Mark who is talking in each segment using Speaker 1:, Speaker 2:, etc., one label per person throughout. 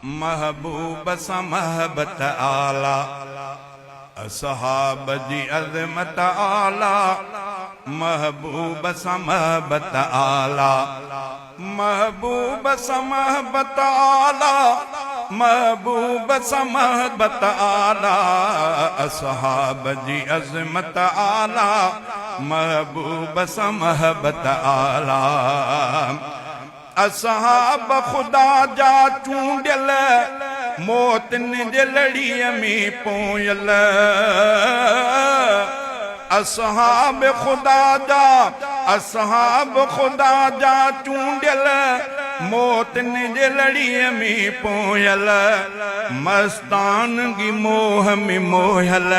Speaker 1: महबूब सा महबत आला असहाब जी अज़मत आला महबूब सा महबत आला महबूब सा महबत आला महबूब सा महबत आला असहाब जी अज़मत आला महबूब सा महबत आला असहाब खुदा जा चूंडियल मौतन जे लड़ीअ में पोयल असहाब खुदा जा चूंडियल मौतन जे लड़ीअ में पोयल मस्तानगी मोह में मोहल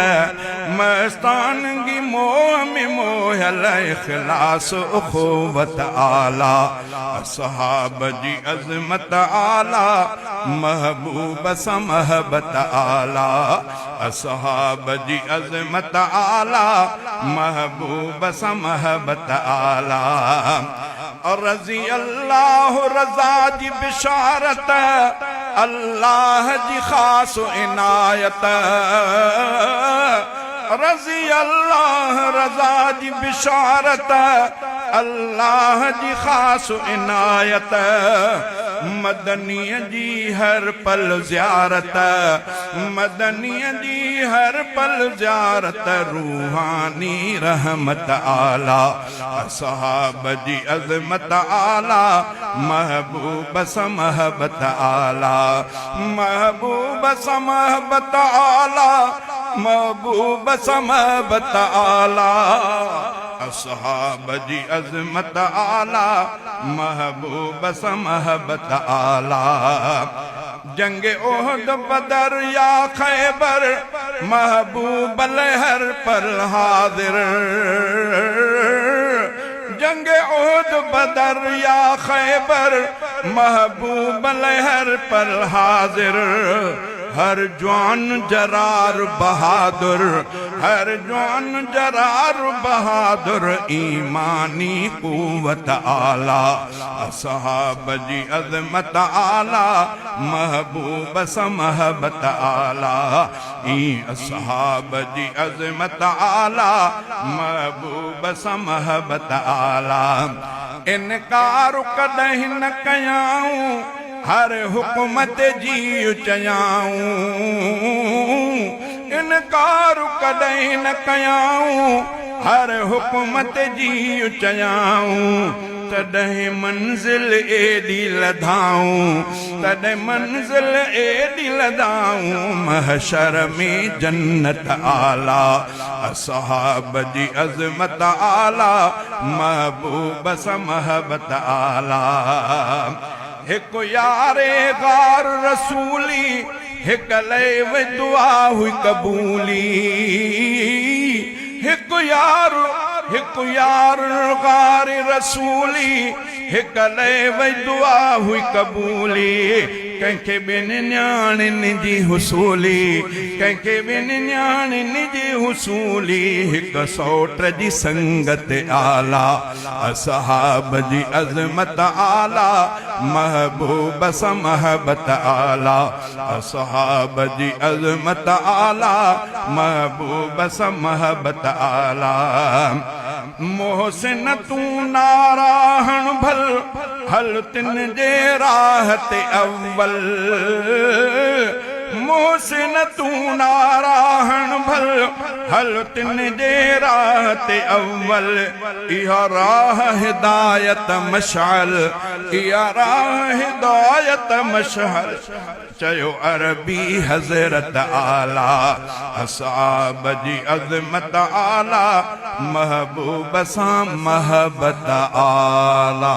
Speaker 1: मस्तानगी मोह में मोहल इखलास उखुवत आला असहाब जी अज़मत आला महबूब सा महबत आला असहाब जी अज़मत आला महबूब सा महबत आला और रज़ी अल्लाह रज़ा जी बिशारत अल्लाह जी खास इनायत रज़ी अल्लाह रज़ा जी बिशारत अल्लाह जी खास इनायत मदनीअ जी हर पल ज़ियारत मदनीअ जी हर पल ज़ियारत रूहानी रहमत आला असहाब जी अज़मत आला महबूब सा महबत आला महबूब सा महबत आला महबूब सा महबत आला असहाब जी अज़मत आला महबूब सा महबत आला जंग ओहद बदर या खैबर महबूब लहर पर हाजिर जंग ओहद बदर या खैबर महबूब लहर पर हाजिर हर जवान जरार बहादुर हर जवान जरार बहादुर ईमानी कुव्वत आला असहाब जी अज़मत आला महबूब सा महबत आला ई असहाब जी अज़मत आला महबूब सा महबत आला इनकार कदहिं न कयाऊं हर हुकूमत जी चयाऊं इनकार कदई न कयाऊं हर हुकूमत जी चयाऊं तॾहिं मंज़िल एॾी लधाऊं तॾहिं मंज़िल एॾी लधाऊं महशर में जन्नत आला असहाब जी अज़मत आला महबूब सा महबत आला हिकु यारे गार रसूली हिकु लैव दुआ हुई कबूली हिकु यार गार रसूली हिकु लैव दुआ हुई कबूली कंहिंखे ॿिनि न्याणियुनि जी हुसूली कंहिंखे ॿिनि न्याणियुनि जी हुसूली हिकु सौट जी संगत आला असहाब जी अज़मत आला महबूब सा महबत आला असहाब जी अज़मत आला महबूब सा महबत आला मोहसिन तूं नाराहण भल हल तिन जे राह ते अव्वल मोहसिन तूं नाराहण भल हल तिन जे राह ते अव्वल इहा राह हिदायत मशाल इहा राह हिदायत मशाल चयो अरबी हज़रत आला असहाब जी अज़मत आला महबूब सा महबत आला।